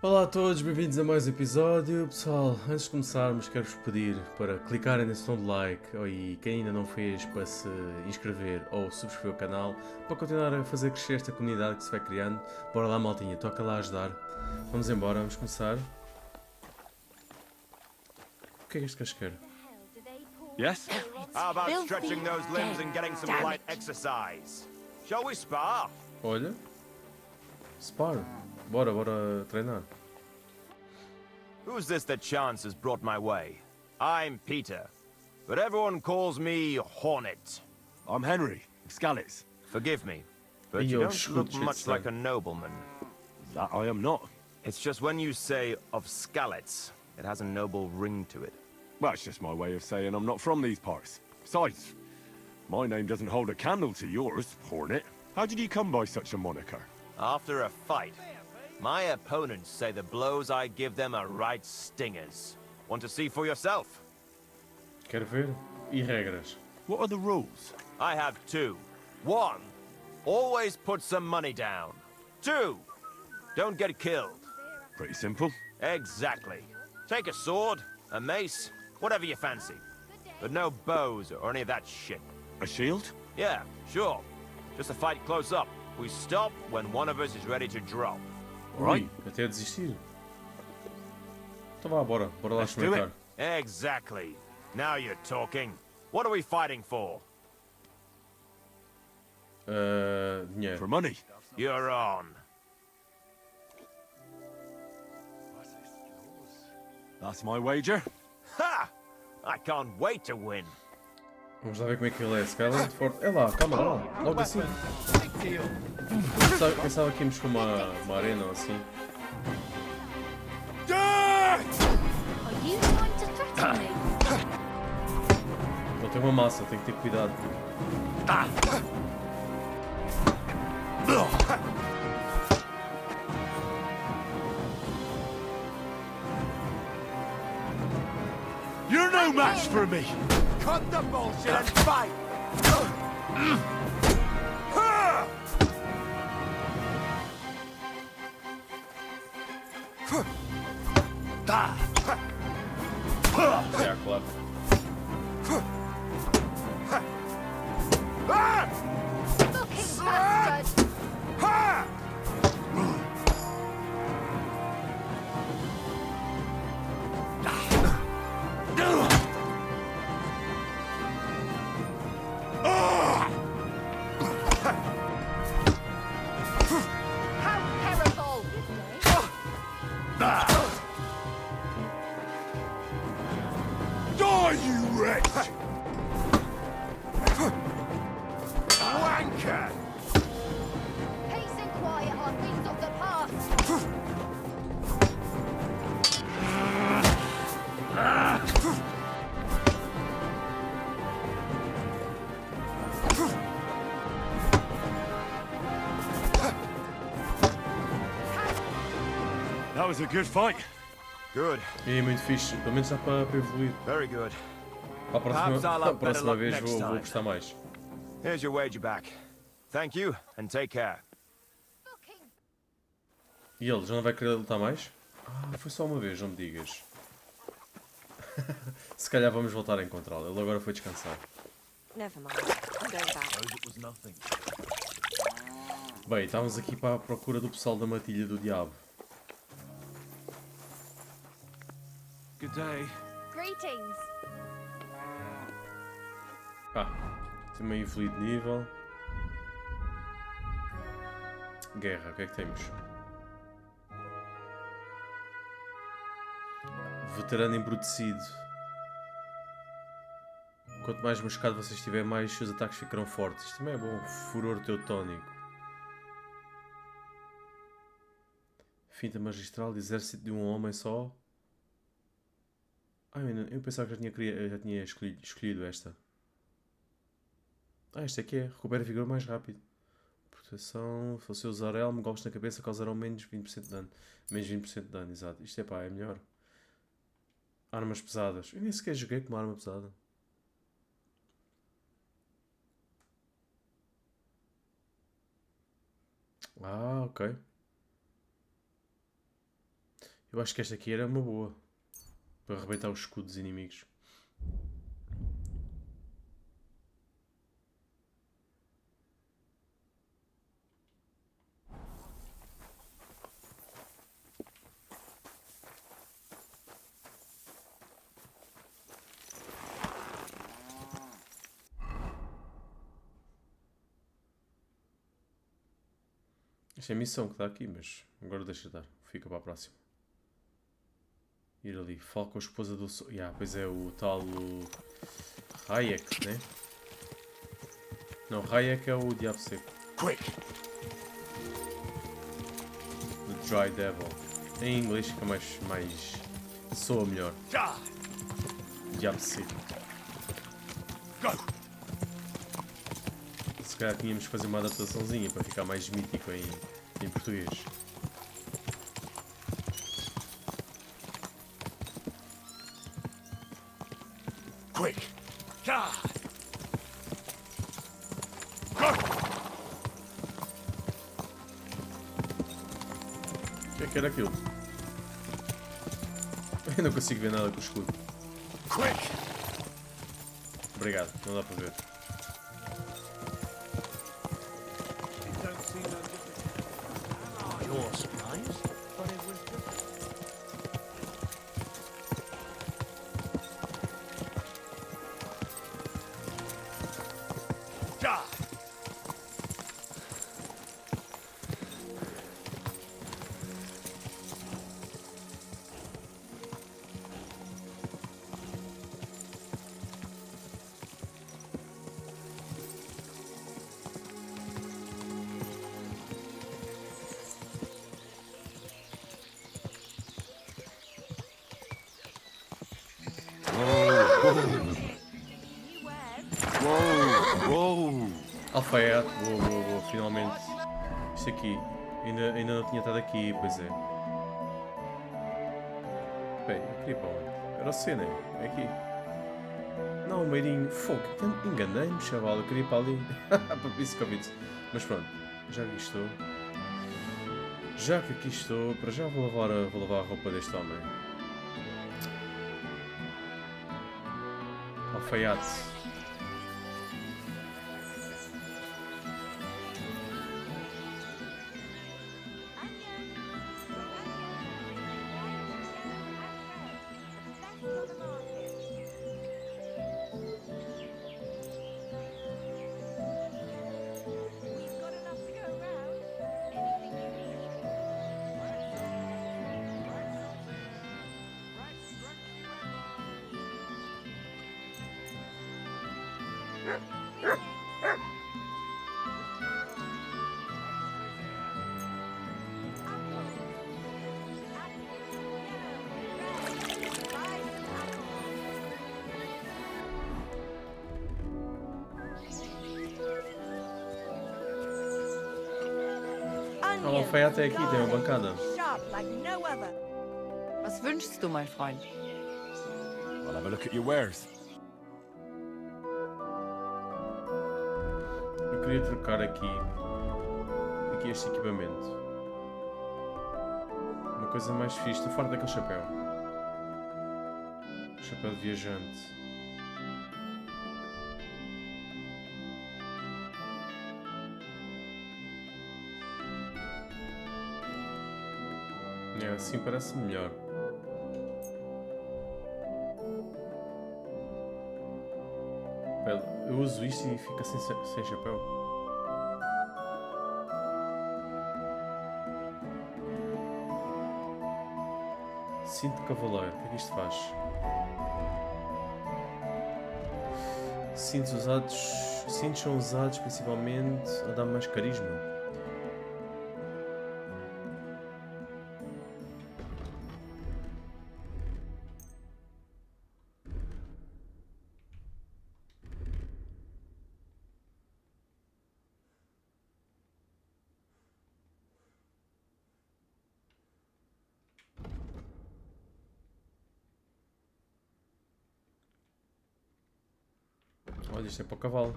Olá a todos, bem-vindos a mais um episódio. Pessoal, antes de começarmos, quero-vos pedir para clicarem nesse botão de like e quem ainda não fez para se inscrever ou subscrever o canal para continuar a fazer crescer esta comunidade que se vai criando. Bora lá, maltinha, toca lá ajudar. Vamos embora, vamos começar. O que é que este gajo quer? Yes? How about stretching those limbs and getting some light exercise? Shall we spar? Olha, spar. Bora treinar. Who's this that chance has brought my way? I'm Peter, but everyone calls me Hornet. I'm Henry, Scalets. Forgive me, but Hey, you yo, don't look shit, much son. like a nobleman. That I am not. It's just when you say of Scalets, it has a noble ring to it. Well, it's just my way of saying I'm not from these parts. Besides, my name doesn't hold a candle to yours, Hornet. How did you come by such a moniker? After a fight, my opponents say the blows I give them are right stingers. Want to see for yourself? Quero ver. E regras? What are the rules? I have two. One, always put some money down. Two, don't get killed. Pretty simple. Exactly. Take a sword, a mace, whatever you fancy. But no bows or any of that shit. A shield? Yeah, sure. Just a fight close up. We stop when one of us is ready to drop. Ui, até desistir. Então vá, bora lá Let's do experimentar. Exactly. Now you're talking. What are we fighting for? Dinheiro. For money. You're on. That's my wager. Ha! I can't wait to win. Vamos lá ver como é que ele é. Se calhar é muito forte. É lá, calma lá. Logo assim. Pensava que íamos com uma arena ou assim. Are you trying to threaten me? Ele tem uma massa, tem que ter cuidado. You're no match for me! Cut the bullshit and fight! É, claro. Fucking bastard! How terrible! Die, you wretch! Wanker! Peace and quiet are things of the past. That was a good fight. Good. E é muito fixe, pelo menos dá para evoluir. Very good. A Perhaps I'll próxima, have a better próxima luck vez next vou time. gostar mais. Here's your wager back. Thank you, and take care. Fucking E ele já não vai querer lutar mais? Ah, foi só uma vez, não me digas. Se calhar vamos voltar a encontrá-lo. Ele agora foi descansar. Never mind. I'm going back. Bem, estávamos aqui para a procura do pessoal da Matilha do Diabo. Good day. greetings. Também evoluído de nível. Guerra, o que é que temos? Veterano embrutecido. Quanto mais machucado você estiver, mais os seus ataques ficarão fortes. Isto também é bom. Furor teutónico. Finta magistral de exército de um homem só. Eu pensava que já tinha escolhido esta. Esta aqui é. Recupera vigor mais rápido. Proteção. Se você usar elmo, golpes na cabeça causarão menos 20% de dano. Menos 20% de dano, exato. Isto é melhor. Armas pesadas. Eu nem sequer joguei com uma arma pesada. Ok. Eu acho que esta aqui era uma boa. Para arrebentar os escudos inimigos. Esta é a missão que está aqui, mas agora deixa estar. Fica para a próxima. Ir ali. Fala com a esposa do... pois é, o tal... Hayek, né? Não, Hayek é o Diabo Seco. Quick! O Dry Devil. Em inglês fica mais... soa melhor. Diabo Seco. Go! Se calhar tínhamos que fazer uma adaptaçãozinha para ficar mais mítico em português. Quick! O que era aquilo? Eu não consigo ver nada com o escudo. Quick! Obrigado, não dá para ver. You're surprised, but it was different. Whoa! Alfaiate, boa, finalmente. Isto aqui, ainda não tinha estado aqui, pois é. Bem, eu queria ir para onde? Era o C, né? É aqui. Não, o meirinho, fogo, enganei-me, chaval, eu queria ir para ali. Para isso que eu vi. Mas pronto, já aqui estou. Já que aqui estou, para já vou lavar a roupa deste homem. Alfaiate. O alfaiate é aqui, tem uma bancada. Was wünschst du, mein Freund? I'll have a look at your wares. Eu queria trocar aqui este equipamento. Uma coisa mais fixe, estou farto daquele chapéu. Chapéu de viajante. É, assim parece melhor. Eu uso isto e fica sem chapéu. Cinto de cavaleiro, o que é que isto faz? Cintos são usados principalmente a dar mais carisma. Olha, isto é para o cavalo.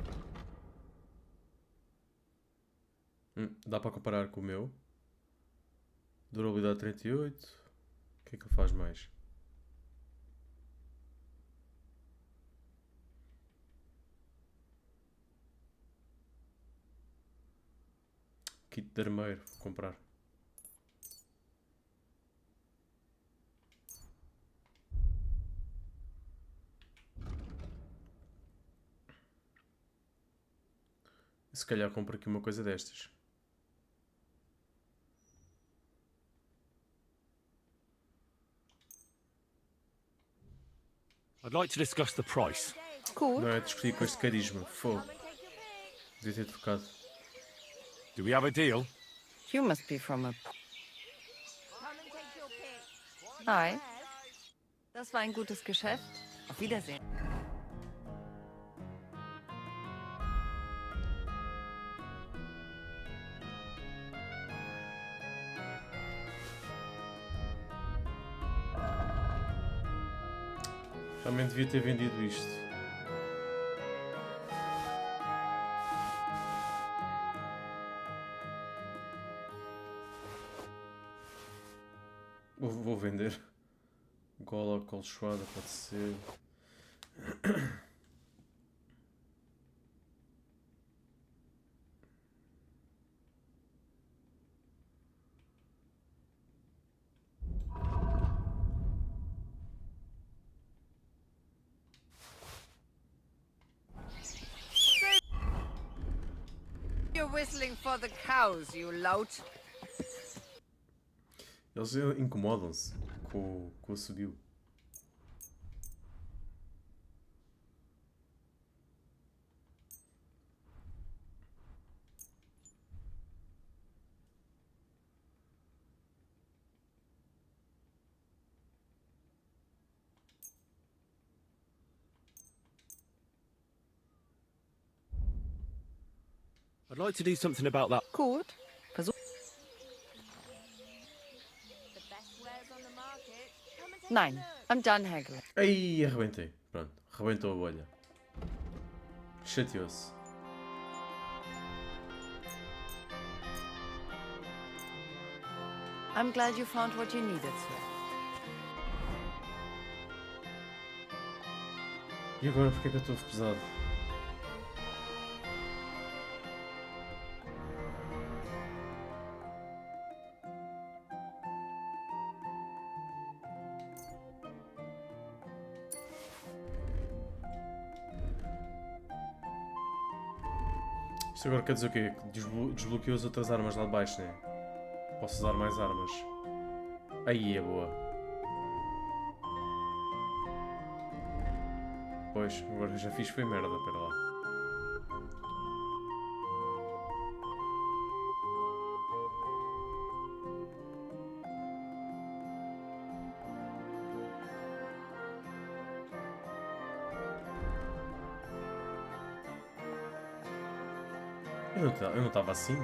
Dá para comparar com o meu. Durabilidade 38. que é que ele faz mais? Kit de armeiro, vou comprar. Se calhar compro aqui uma coisa destas. I'd like to discuss the price. Cool. Não é discutir com este carisma. Fogo. Devia ter trocado. Do we have a deal? You must be from a... Come and take your pick. Hi. Das war ein gutes Geschäft. Auf Wiedersehen. Realmente devia ter vendido isto. Vou vender. Gola colchoada pode ser. You're whistling for the cows, you lout. Eles incomodam-se com o assobio. I'd like to do something about that. Gut. Versuch... The best wares on the market. Come and take Nein, a look. I'm done haggling. Ai, arrebentei. Pronto, arrebentou a bolha. Chateou-se. I'm glad you found what you needed, sir. E agora porque é que eu estou pesado? Isto agora quer dizer o quê? Desbloqueou as outras armas lá de baixo, né? Posso usar mais armas. Aí é boa. Pois, agora já fiz foi merda, pera lá. Eu não estava assim?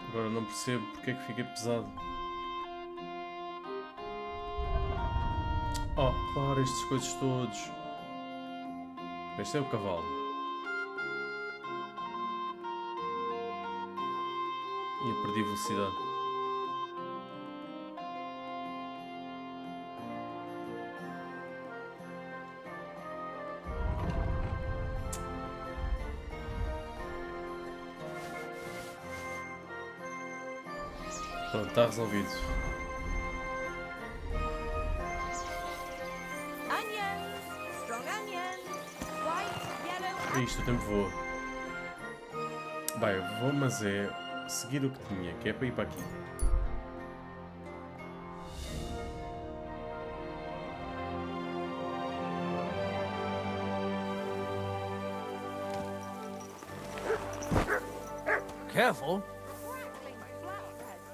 Agora não percebo porque é que fiquei pesado. Oh, claro, estas coisas todos. Este é o cavalo. E eu perdi velocidade. Pronto, está resolvido. Onions. Strong onions. White, yellow, É isto, o tempo voa. Bem, eu vou, mas é seguir o que tinha, que é para ir para aqui. Careful. crackling flatbreads.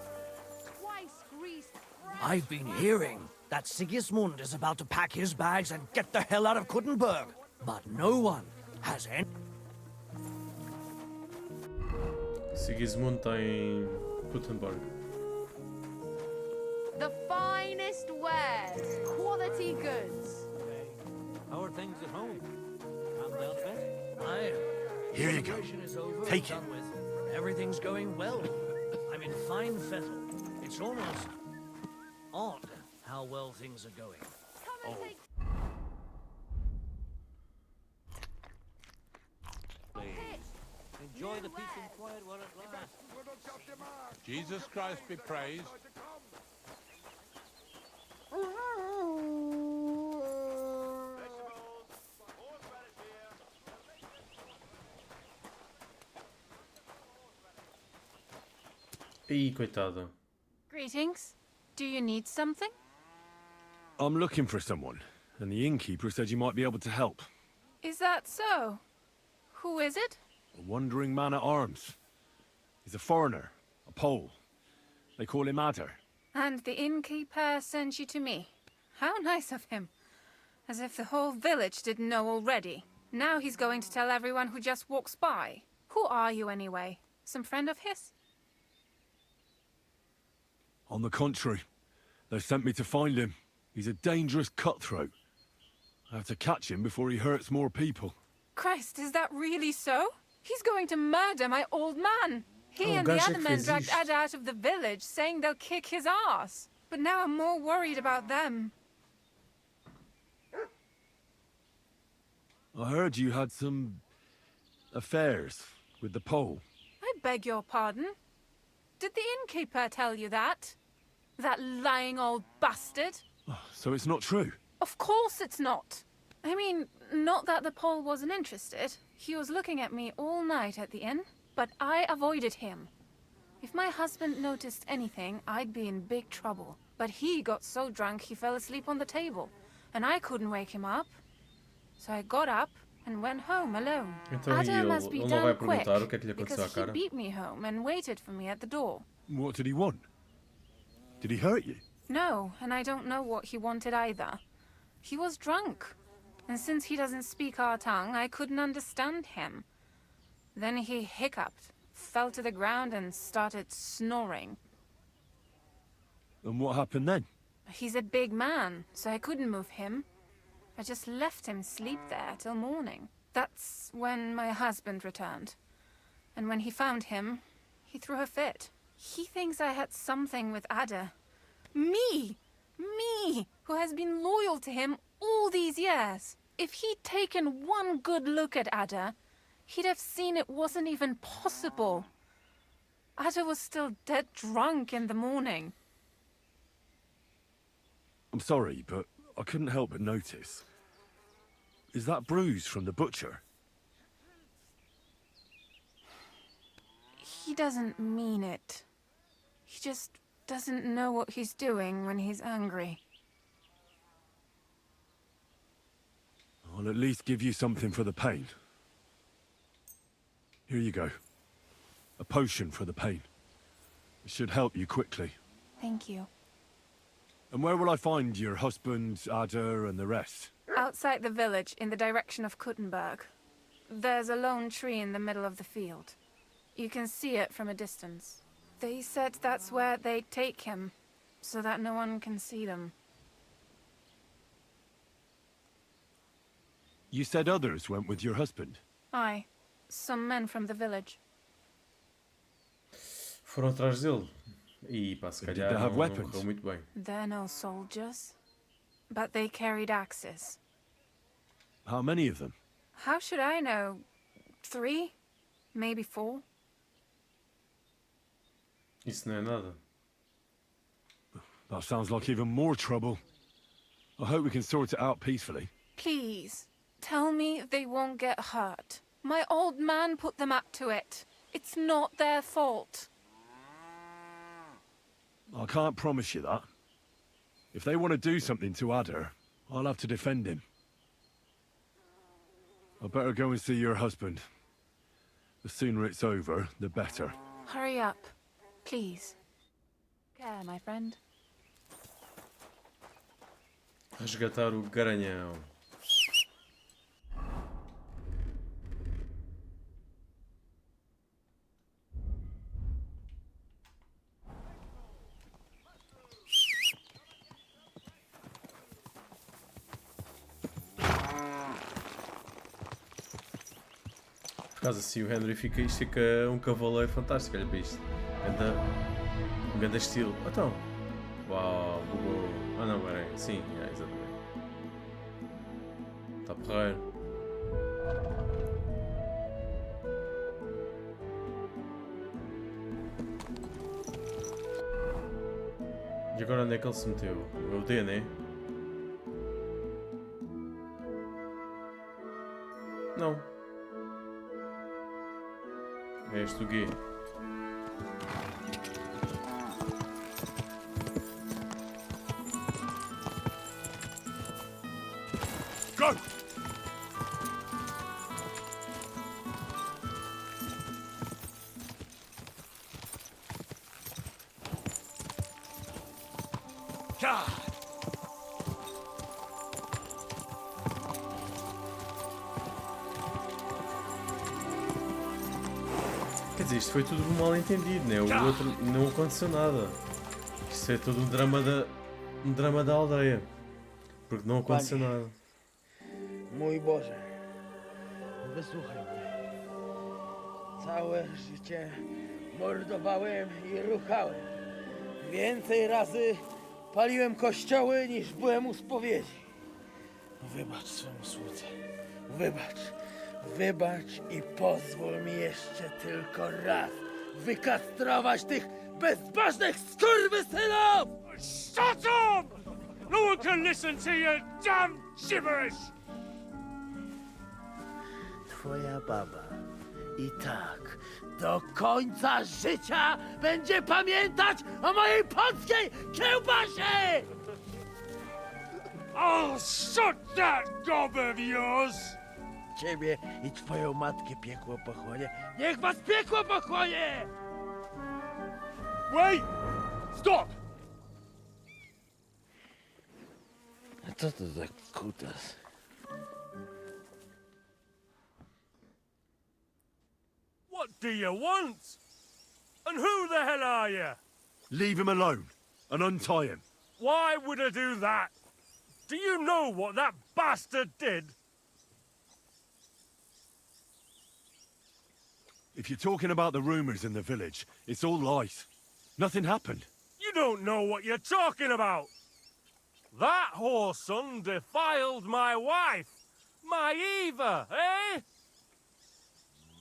Twice greased. I've been hearing that Sigismund is about to pack his bags and get the hell out of Kuttenberg. But no one has any... Sigismund está em Gutenberg. The finest wares, quality goods. How are things at home? Calm down a bit? Aye. Here you go. Celebration is over, Take it. done with. Everything's going well. I'm in fine fettle. It's almost odd how well things are going. Come and take. Enjoy the peace and quiet while it lasts. Jesus Christ be praised. Ih, coitada. Greetings. Do you need something? I'm looking for someone, and the innkeeper said you might be able to help. Is that so? Who is it? A wandering man at arms. He's a foreigner, a Pole. They call him Adder. And the innkeeper sent you to me. How nice of him. As if the whole village didn't know already. Now he's going to tell everyone who just walks by. Who are you anyway? Some friend of his? On the contrary, they sent me to find him. He's a dangerous cutthroat. I have to catch him before he hurts more people. Christ, is that really so? He's going to murder my old man. He Oh, and the gosh, other it men fez dragged isto. Ada out of the village, saying they'll kick his ass. But now I'm more worried about them. I heard you had some affairs with the Pole. I beg your pardon? Did the innkeeper tell you that? That lying old bastard? So it's not true. Of course it's not. I mean, not that the Pole wasn't interested. He was looking at me all night at the inn, but I avoided him. If my husband noticed anything, I'd be in big trouble. But he got so drunk he fell asleep on the table, and I couldn't wake him up. So I got up and went home alone. Então e Ada must be ele não vai done quick, perguntar o que é que lhe aconteceu à because he cara? beat me home and waited for me at the door. What did he want? Did he hurt you? No, and I don't know what he wanted either. He was drunk, and since he doesn't speak our tongue, I couldn't understand him. Then he hiccuped, fell to the ground and started snoring. And what happened then? He's a big man, so I couldn't move him. I just left him sleep there till morning. That's when my husband returned. And when he found him, he threw a fit. He thinks I had something with Ada. Me! Me! Who has been loyal to him all these years. If he'd taken one good look at Ada, he'd have seen it wasn't even possible. Ada was still dead drunk in the morning. I'm sorry, but I couldn't help but notice. Is that bruise from the butcher? He doesn't mean it. He just doesn't know what he's doing when he's angry. I'll at least give you something for the pain. Here you go. A potion for the pain. It should help you quickly. Thank you. And where will I find your husband, Ada, and the rest? Outside the village, in the direction of Kuttenberg. There's a lone tree in the middle of the field. You can see it from a distance. They said that's where they'd take him, so that no one can see them. You said others went with your husband. Aye, some men from the village. Foram atrás dele. E pá, se Did calhar they have não weapons? correu muito bem. They're no soldiers, but they carried axes. How many of them? How should I know? 3? Maybe 4? Isso não é nada. That sounds like even more trouble. I hope we can sort it out peacefully. Please, tell me they won't get hurt. My old man put them up to it. It's not their fault. I can't promise you that. If they want to do something to Ada, I'll have to defend him. I'd better go and see your husband. The sooner it's over, the better. Hurry up, please. Care, my friend. Resgatar o garanhão. Por causa assim o Henry fica, isto fica um cavaleiro fantástico, olha para isto. Um grande estilo. Então. Uau, bugou. Ah não, peraí. Sim, exatamente. Está porreiro. E agora onde é que ele se meteu? É o D, né? Não. É este o G. Go! Quer dizer, isto foi tudo mal entendido, né? O outro não aconteceu nada. Isto é todo um drama da aldeia. Porque não aconteceu nada. Mój Boże, wysłuchaj mnie. Całe życie mordowałem i ruchałem. Więcej razy paliłem kościoły niż byłem u spowiedzi. Wybacz swemu słudze. Wybacz i pozwól mi jeszcze tylko raz wykastrować tych bezbożnych skurwysynów! Shut up! No one can listen to your damn gibberish! Twoja baba i tak do końca życia będzie pamiętać o mojej polskiej kiełbasie! I'll shut that gob of yours! Ciebie i twoją matkę piekło pochłonie. Niech was piekło pochłonie! Wait! Stop! A co to za kutas? What do you want? And who the hell are you? Leave him alone and untie him. Why would I do that? Do you know what that bastard did? If you're talking about the rumors in the village, it's all lies. Nothing happened. You don't know what you're talking about. That whoreson defiled my wife, my Eva, eh?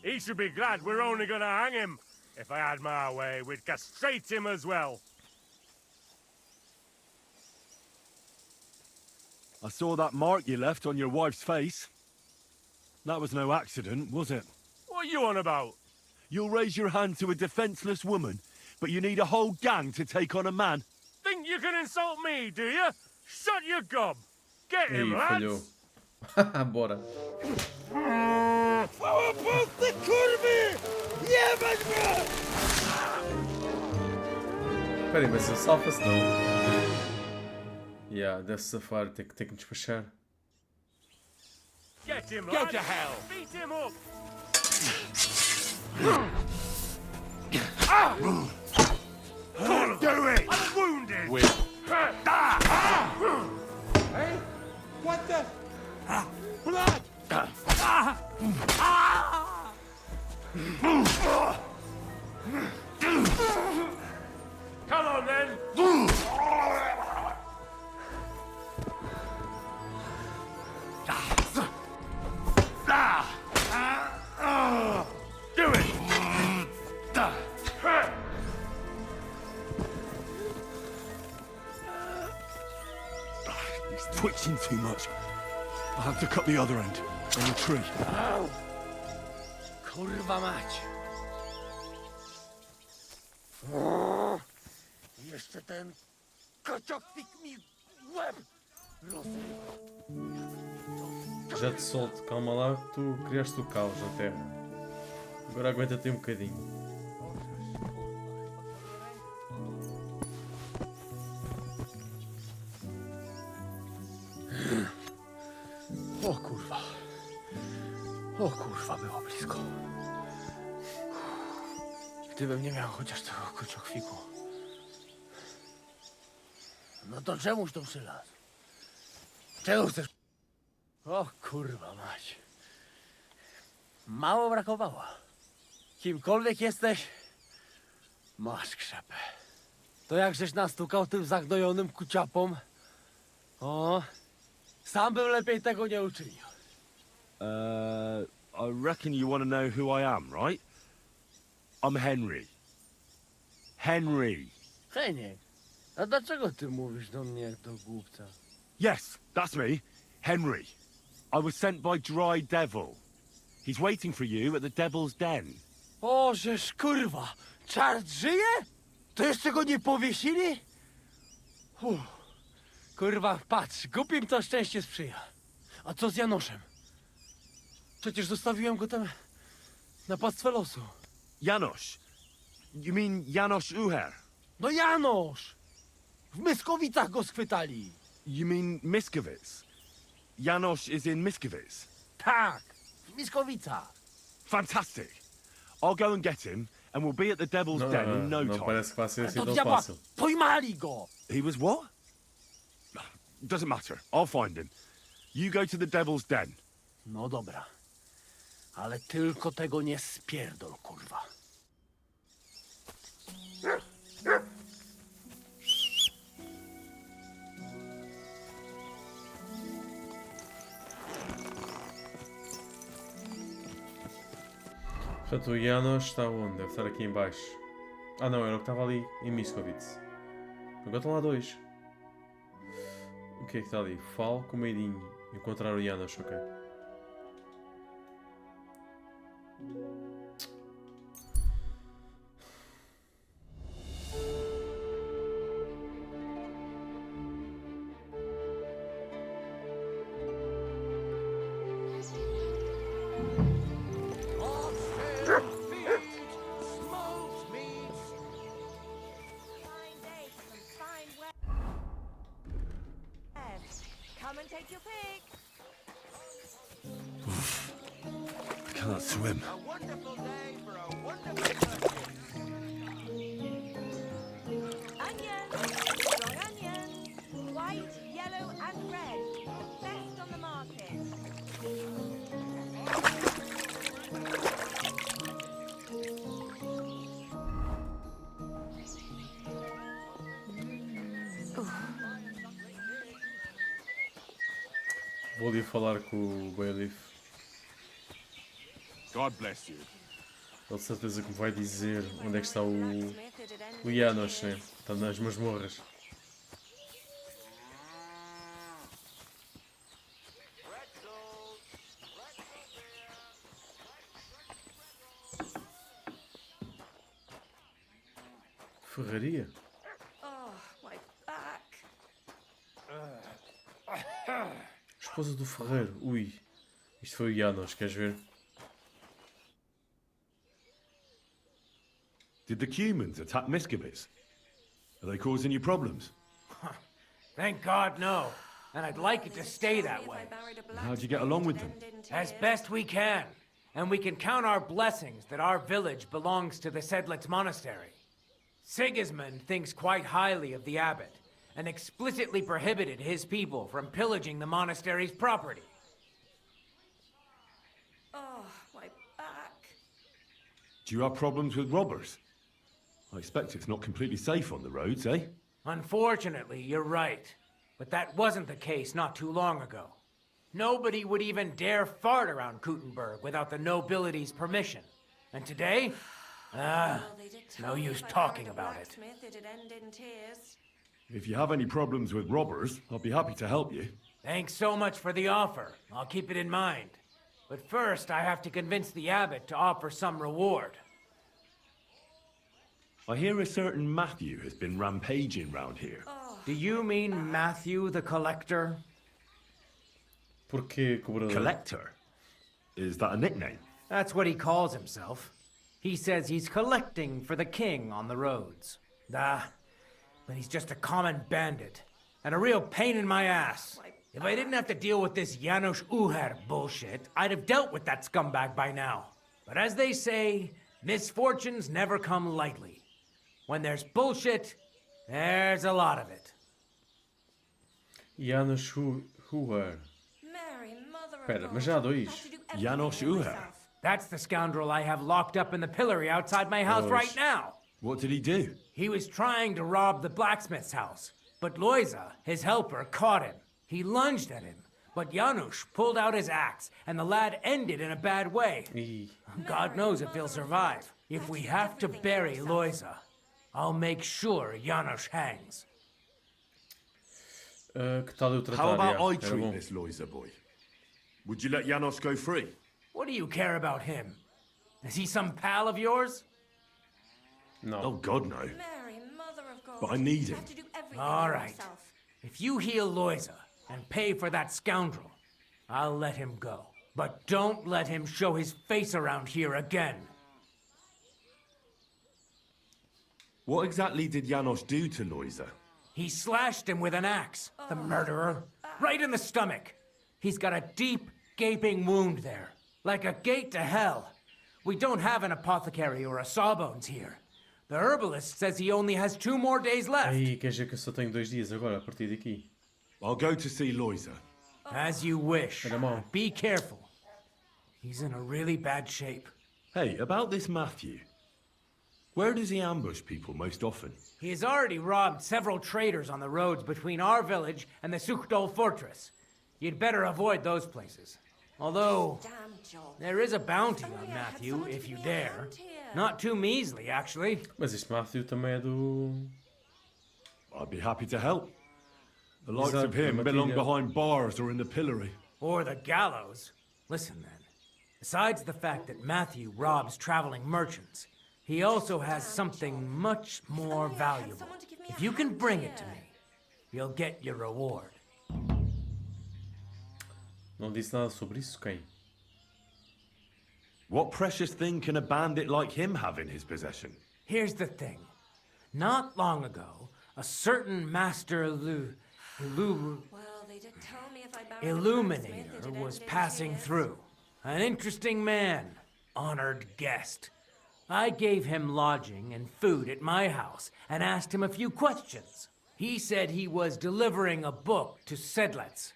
He should be glad we're only gonna hang him. If I had my way, we'd castrate him as well. I saw that mark you left on your wife's face. That was no accident, was it? What are you on about? You'll raise your hand to a defenseless woman, but you need a whole gang to take on a man. Think you can insult me, do you? Shut your gob! Get him, falhou. lads! Bora. Chwała Polsce, kurwy! Jebać mnie! Espera aí, mas ele salva-se não. Deve safar, tem que despachar. Get him, lads! Go to hell! Beat him up! Do it! I'm wounded! Hey? What the? Blood! Come on, then! Do it! He's twitching too much. I'll have to cut the other end on the tree. Au! Kurwa mać! O, jeszcze ten kociokwik mi łeb rozrywa. Já te solto, calma lá, que tu criaste o caos na terra. Agora aguenta-te um bocadinho. O kurwa, było blisko. Gdybym nie miał chociaż tego kociokwiku. No to czemuż to przylazł? Czego chcesz? O kurwa mać. Mało brakowało. Kimkolwiek jesteś, masz krzepę. To jakżeś nastukał tym zagnojonym kuciapom? O, sam bym lepiej tego nie uczynił. I reckon you want to know who I am, right? I'm Henry. Henry. Heniek, a dlaczego ty mówisz do mnie jak do głupca? Yes, that's me. Henry. I was sent by Dry Devil. He's waiting for you at the Devil's Den. O, żeż kurwa, czart żyje? To jeszcze go nie powiesili? Kurwa, patrz, głupim to szczęście sprzyja. A co z Janoszem? Przecież zostawiłem go tam na pastwę losu. Janos. You mean Janos Uher? No Janosz! W Myskowicach go schwytali. You mean Miskovic? Janos is in Miskovic. Tak, w Myskowicach. Fantastic. I'll go and get him, and we'll be at the Devil's Den in no não time. parece que vai ser assim To tão diabła, fácil. pojmali go! He was what? Doesn't matter. I'll find him. You go to the Devil's Den. No dobra, ale tylko tego nie spierdol, kurwa. Portanto, o Janos está onde? Deve estar aqui em baixo. Ah não, era o que estava ali em Miskovic. Agora estão lá dois. O que é que está ali? Falo com o Meirinho. Encontrar o Janos, ok. Come and take your pick. I can't swim. A wonderful day for a wonderful person. Onion, strong onion, white, yellow, and red. The best on the market. Vou ali falar com o Bailiff. God bless you. Ele de certeza que me vai dizer onde é que está o Janos, né? Está nas masmorras. Ferraria? Oh, my back. Esposa do ferreiro. Ui. Isto foi o Janos, queres ver? Did the humans attack Miskovic? Are they causing you problems? Thank God, no. And I'd like it to stay that way. And how'd you get along with them? As best we can. And we can count our blessings that our village belongs to the Sedlitz Monastery. Sigismund thinks quite highly of the abbot, and explicitly prohibited his people from pillaging the monastery's property. Oh, my back. Do you have problems with robbers? I expect it's not completely safe on the roads, eh? Unfortunately, you're right. But that wasn't the case not too long ago. Nobody would even dare fart around Kuttenberg without the nobility's permission. And today? It's no use talking about it. It'd end in tears. If you have any problems with robbers, I'll be happy to help you. Thanks so much for the offer. I'll keep it in mind. But first, I have to convince the abbot to offer some reward. I hear a certain Matthew has been rampaging round here. Do you mean Matthew the Collector? Porquê cobrador? Collector? Is that a nickname? That's what he calls himself. He says he's collecting for the king on the roads. But he's just a common bandit. And a real pain in my ass. If I didn't have to deal with this Janos Uher bullshit, I'd have dealt with that scumbag by now. But as they say, misfortunes never come lightly. When there's bullshit, there's a lot of it. Janos Uher. Mary, mother of Espera, God. mas já há dois. Have to do everything Janos all Uher. myself. That's the scoundrel I have locked up in the pillory outside my house right now. What did he do? He was trying to rob the blacksmith's house, but Loiza, his helper, caught him. He lunged at him, but Janusz pulled out his axe, and the lad ended in a bad way. God knows if he'll survive. If we have to bury Loiza, I'll make sure Janusz hangs. Que tal eu tratar? How about Yeah, I era treat bom. this Loiza boy? Would you let Janos go free? What do you care about him? Is he some pal of yours? No. Oh, God, no. Mary, Mother of God. But I need You him. have to do everything All right. yourself. If you heal Loiza and pay for that scoundrel, I'll let him go. But don't let him show his face around here again. What exactly did Janos do to Loiza? He slashed him with an axe, the murderer, right in the stomach. He's got a deep, gaping wound there, like a gate to hell. We don't have an apothecary or a sawbones here. The herbalist says he only has 2 more days left. Aí, quer dizer que eu só tenho 2 dias agora a partir daqui. I'll go to see Loiza. As you wish. Come on. Be careful. He's in a really bad shape. Hey, about this Matthew. Where does he ambush people most often? He has already robbed several traders on the roads between our village and the Sukhdol fortress. You'd better avoid those places. Although, Damn job. there is a bounty If only on I had Matthew, someone to if give you me a dare. hand here. Not too measly, actually. Mas este Matthew também é do... I'd be happy to help. The likes that of him Matilha? belong behind bars or in the pillory. Or the gallows. Listen then. Besides the fact that Matthew robs traveling merchants, he also has something much more only I had valuable. someone to give me If a you can hand bring it to here. me, you'll get your reward. Não disse nada sobre isso, quem? What precious thing can a bandit like him have in his possession? Here's the thing. Not long ago, a certain master Well, they did tell me if I married a blacksmith, Illuminator it'd was end in passing tears. through. An interesting man, honored guest. I gave him lodging and food at my house and asked him a few questions. He said he was delivering a book to Sedlets,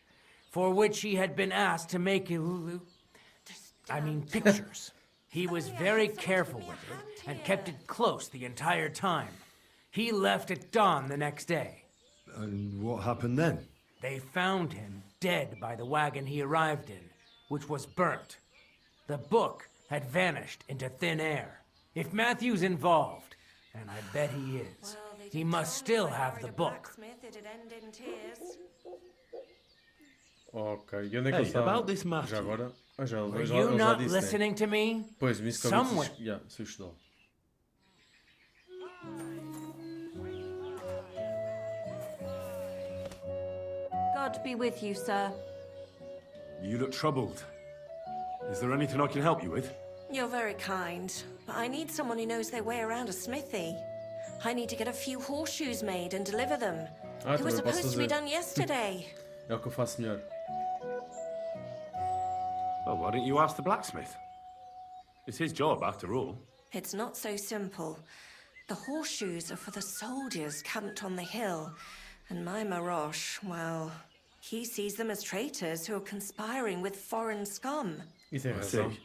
for which he had been asked to make pictures. He was very careful with it and kept it close the entire time. He left at dawn the next day. And what happened then? They found him dead by the wagon he arrived in, which was burnt. The book had vanished into thin air. If Matthew's involved, and I bet he is, Well, they did he tell must me still if I have married the a book. blacksmith, it'd end in tears. Ok, e onde é que Hey, ele está? about this Matthew. Já agora? Ah, já, Were já, you ele já not disse, né? listening to me? Pois, me disse que Someone- yeah, Sukhdol. God be with you, sir. You look troubled. Is there anything I can help you with? You're very kind, but I need someone who knows their way around a smithy. I need to get a few horseshoes made and deliver them. Ah, They were também posso supposed to be fazer. done yesterday. É o que eu faço melhor. Well, why don't you ask the blacksmith? It's his job, after all. It's not so simple. The horseshoes are for the soldiers camped on the hill, and my Marosh, well, he sees them as traitors who are conspiring with foreign scum. E tem I see. razão.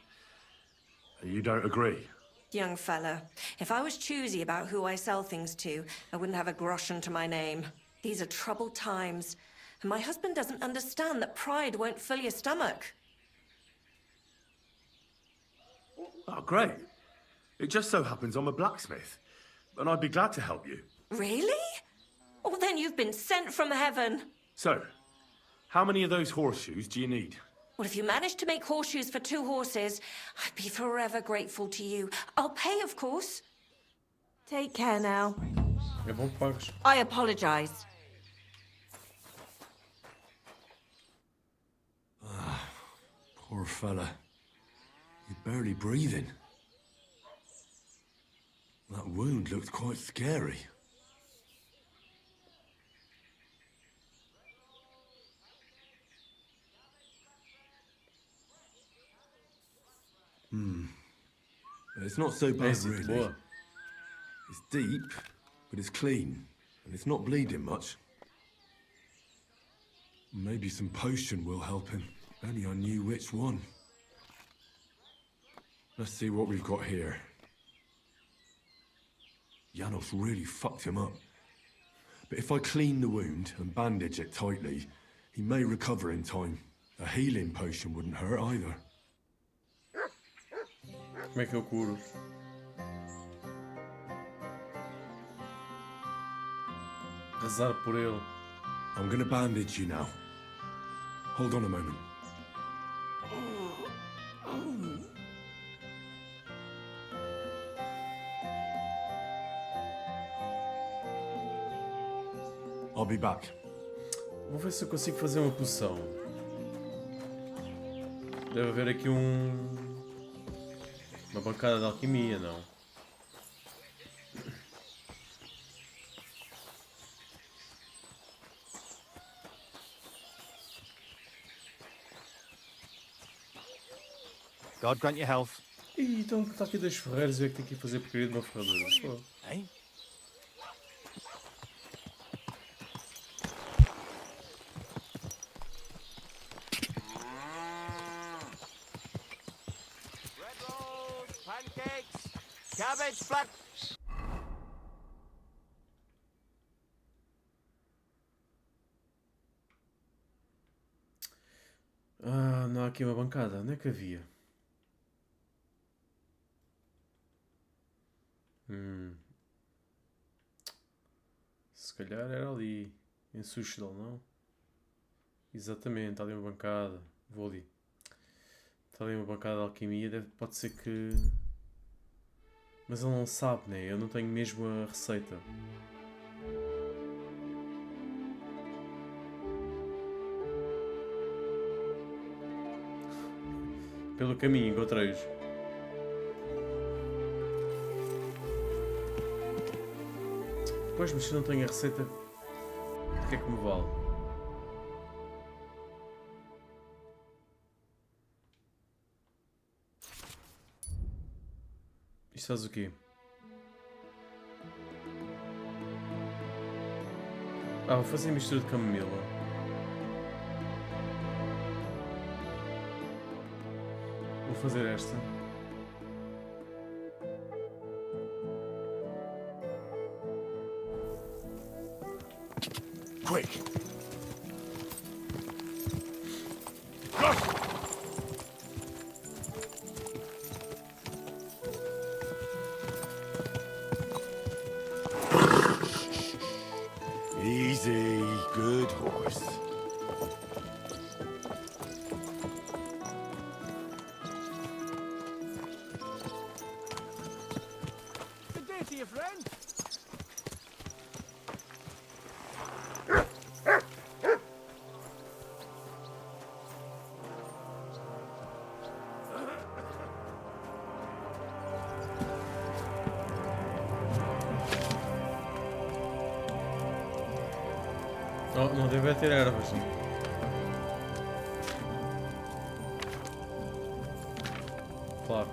You don't agree? Young fella, if I was choosy about who I sell things to, I wouldn't have a groschen to my name. These are troubled times, and my husband doesn't understand that pride won't fill your stomach. Oh, great. It just so happens I'm a blacksmith, and I'd be glad to help you. Really? Oh, then you've been sent from heaven. So, how many of those horseshoes do you need? Well, if you manage to make horseshoes for 2 horses, I'd be forever grateful to you. I'll pay, of course. Take care now. É bom que pagues. I apologize. Poor fella. He's barely breathing. That wound looked quite scary. It's not so bad, Esse, really. boa. It's deep, but it's clean, and it's not bleeding much. Maybe some potion will help him. If only I knew which one. Let's see what we've got here. Janos really fucked him up. But if I clean the wound and bandage it tightly, he may recover in time. A healing potion wouldn't hurt either. Como é que eu curo? Rezar por ele. I'm gonna bandage you now. Hold on a moment. I'll be back. Vou ver se eu consigo fazer uma poção. Deve haver aqui uma bancada de alquimia, não? God grant you health. Ih, então está aqui dois ferreiros e eu é que tenho que ir fazer porcaria de uma ferradura. Pô. Hey? Bread rolls, pancakes, cabbage flat. Ah, não há aqui uma bancada. Onde é que havia? Se calhar era ali. Em Sushdal, não? Exatamente, está ali uma bancada. Vou ali. Está ali uma bancada de alquimia. Pode ser que... Mas ele não sabe, né? Eu não tenho mesmo a receita. Pelo caminho encontrei-os. Pois, mas se não tenho a receita, o que é que me vale? Isto faz o quê? Ah, vou fazer mistura de camomila. Vou fazer esta. Quick! Easy, good horse. Good day to you, friend. Oh, não deve ter ervas. Claro.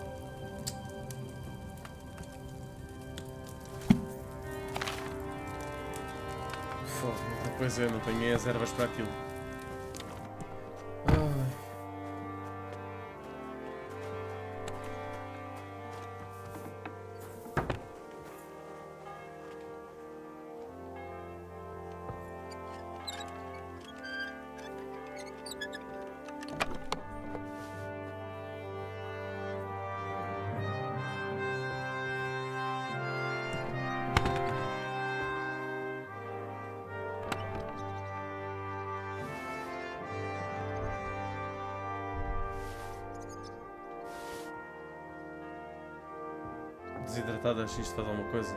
Fogo, pois é, não tenho as ervas para aquilo. Ai. Desidratada, isto faz alguma coisa?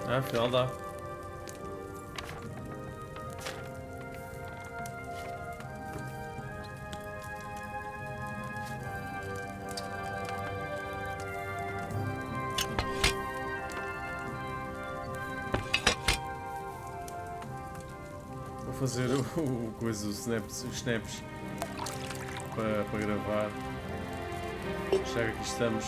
Ah, afinal dá. fazer o coisa, os snaps para gravar. Já que aqui estamos.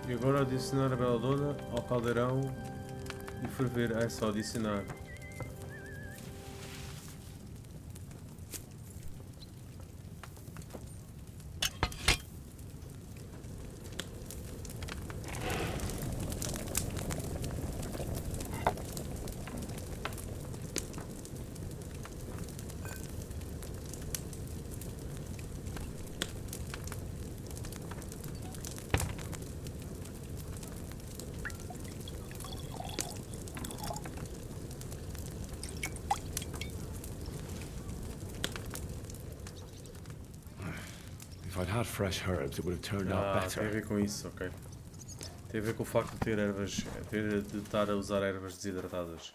E agora adicionar a beladona ao caldeirão e ferver. É só adicionar. If I'd had fresh herbs, it would have turned out Tem a better. ver com isso, ok. Tem a ver com o facto de ter ervas, de estar a usar ervas desidratadas.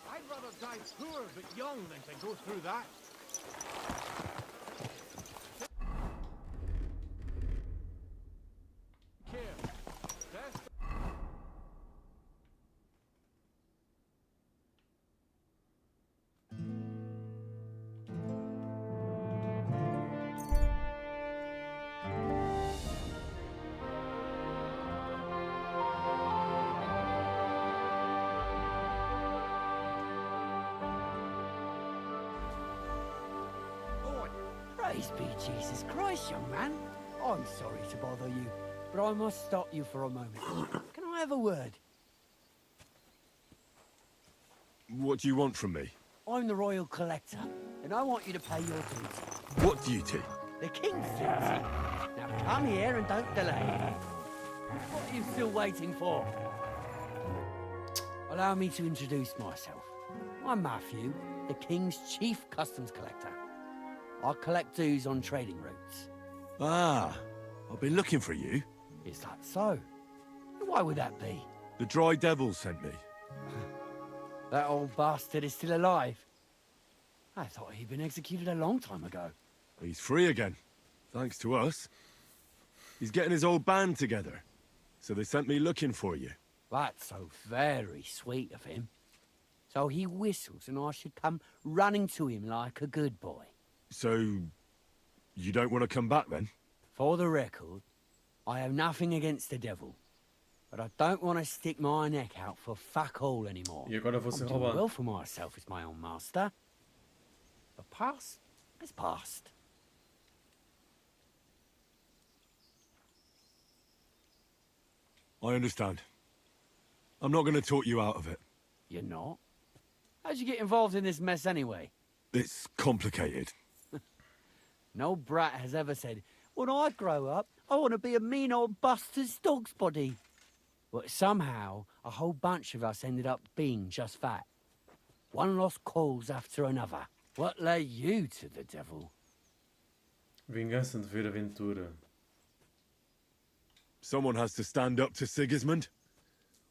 I'd rather die poor but young than to go through that. Praise be Jesus Christ, young man. I'm sorry to bother you, but I must stop you for a moment. Can I have a word? What do you want from me? I'm the royal collector, and I want you to pay your duty. What duty? The king's duty. Now come here and don't delay. What are you still waiting for? Allow me to introduce myself. I'm Matthew, the king's chief customs collector. I collect dues on trading routes. Ah, I've been looking for you. Is that so? Why would that be? The Dry Devil sent me. That old bastard is still alive. I thought he'd been executed a long time ago. He's free again, thanks to us. He's getting his old band together. So they sent me looking for you. That's so very sweet of him. So he whistles and I should come running to him like a good boy. So, you don't want to come back then? For the record, I have nothing against the devil. But I don't want to stick my neck out for fuck all anymore. E agora vou ser I'm doing roubado. well for myself as my own master. The past is past. I understand. I'm not going to talk you out of it. You're not? How'd you get involved in this mess anyway? It's complicated. No brat has ever said, when I grow up, I want to be a mean old bastard's dog's body. But somehow, a whole bunch of us ended up being just that. One lost cause after another. What led you to the devil? Vingança de ver aventura. Someone has to stand up to Sigismund.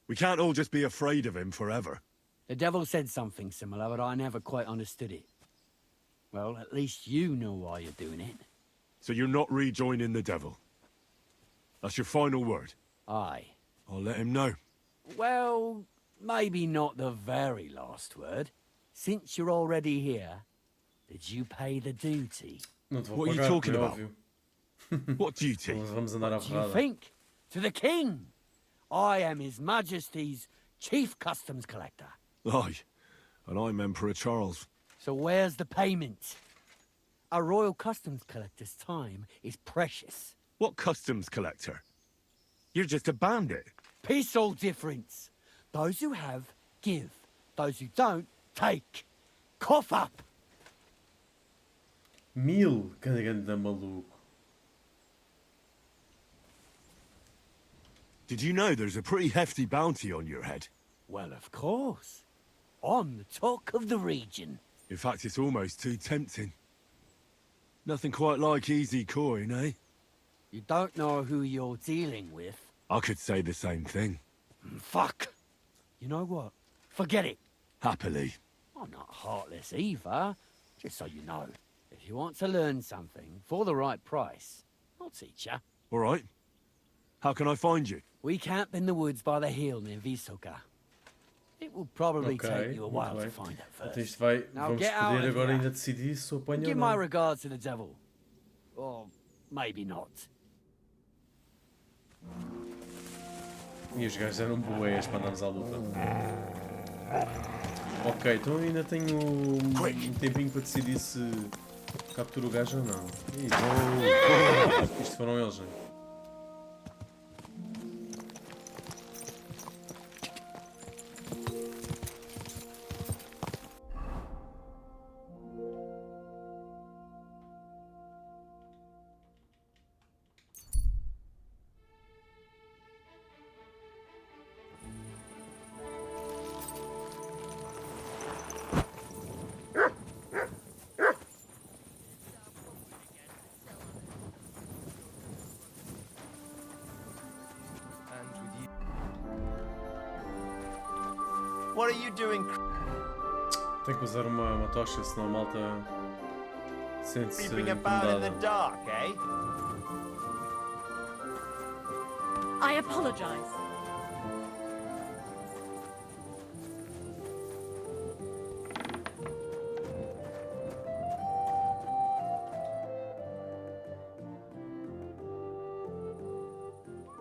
We can't all just be afraid of him forever. The devil said something similar, but I never quite understood it. Well, at least you know why you're doing it. So you're not rejoining the devil? That's your final word? Aye. I'll let him know. Well, maybe not the very last word. Since you're already here, did you pay the duty? Não te vou What are you pagar, talking é about? óbvio. What duty? Nós vamos andar à Do you porrada. think? To the king! I am His Majesty's Chief Customs Collector. Aye, and I'm Emperor Charles. So where's the payment? A royal customs collector's time is precious. What customs collector? You're just a bandit. Peace all difference. Those who have, give. Those who don't, take. Cough up! 1000, ganda maluco. Did you know there's a pretty hefty bounty on your head? Well, of course. I'm the talk of the region. In fact, it's almost too tempting. Nothing quite like easy coin, eh? You don't know who you're dealing with. I could say the same thing. Fuck! You know what? Forget it. Happily. I'm not heartless either, just so you know. If you want to learn something for the right price, I'll teach you. All right. How can I find you? We camp in the woods by the hill near Visoka. It will probably take you a while to find it Então first. isto vai... Now Vamos get out poder of agora here. ainda decidir se o apanha ou Give my não. regards to the devil. Or maybe not. E os gajos eram boés para andarmos à luta. Ok, então ainda tenho um tempinho para decidir se capturo o gajo ou não. Isto foram eles, hein? What are you doing? Tenho que usar uma tocha, senão a malta sente-se Creeping about in the incomodada. dark, eh? I apologize.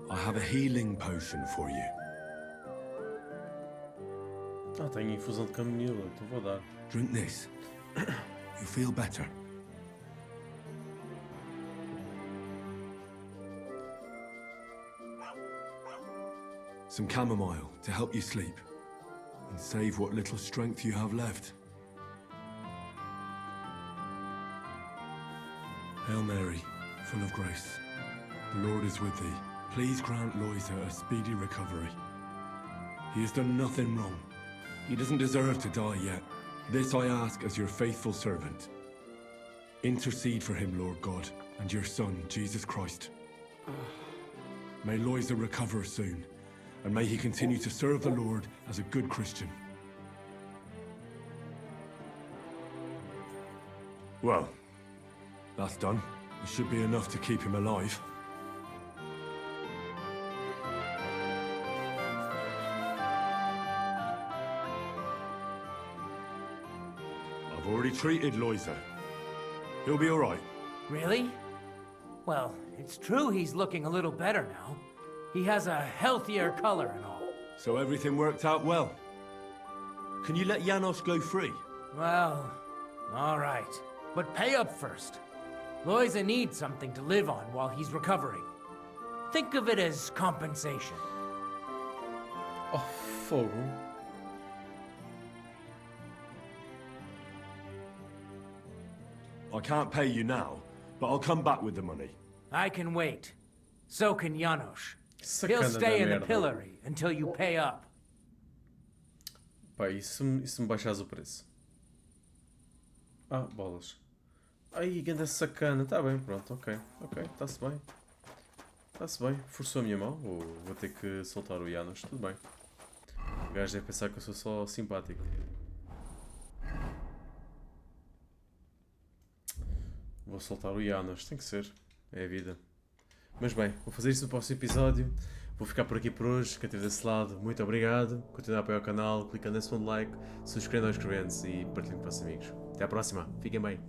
I have a healing potion for you. Ah, tenho infusão de camomila, então vou dar. Drink this. You feel better. Some chamomile to help you sleep and save what little strength you have left. Hail Mary, full of grace. The Lord is with thee. Please grant Loisa a speedy recovery. He has done nothing wrong. He doesn't deserve to die yet. This I ask as your faithful servant. Intercede for him, Lord God, and your Son, Jesus Christ. May Loisa recover soon, and may he continue to serve the Lord as a good Christian. Well, that's done. It should be enough to keep him alive. I've already treated Loisa. He'll be all right. Really? Well, it's true he's looking a little better now. He has a healthier color and all. So everything worked out well. Can you let Janos go free? Well, all right. But pay up first. Loisa needs something to live on while he's recovering. Think of it as compensation. Oh, fogo. I can't pay you now, but I'll come back with the money. I can wait. So can Janos. Sacana He'll stay da in the merda. pillory until you pay up. Pá, e se me baixares o preço? Ah, bolas. Ai, ganda sacana. Tá bem, pronto, ok. Ok, está-se bem. Está-se bem. Forçou a minha mão, ou vou ter que soltar o Janos? Tudo bem. O gajo deve pensar que eu sou só simpático. Vou soltar o Janos, tem que ser. É a vida. Mas bem, vou fazer isso no próximo episódio. Vou ficar por aqui por hoje. Quem esteve desse lado, muito obrigado. Continuem a apoiar o canal, clicando nesse botão de like, subscrevendo aos inscrevendo-se e partilhem com os vossos amigos. Até à próxima. Fiquem bem.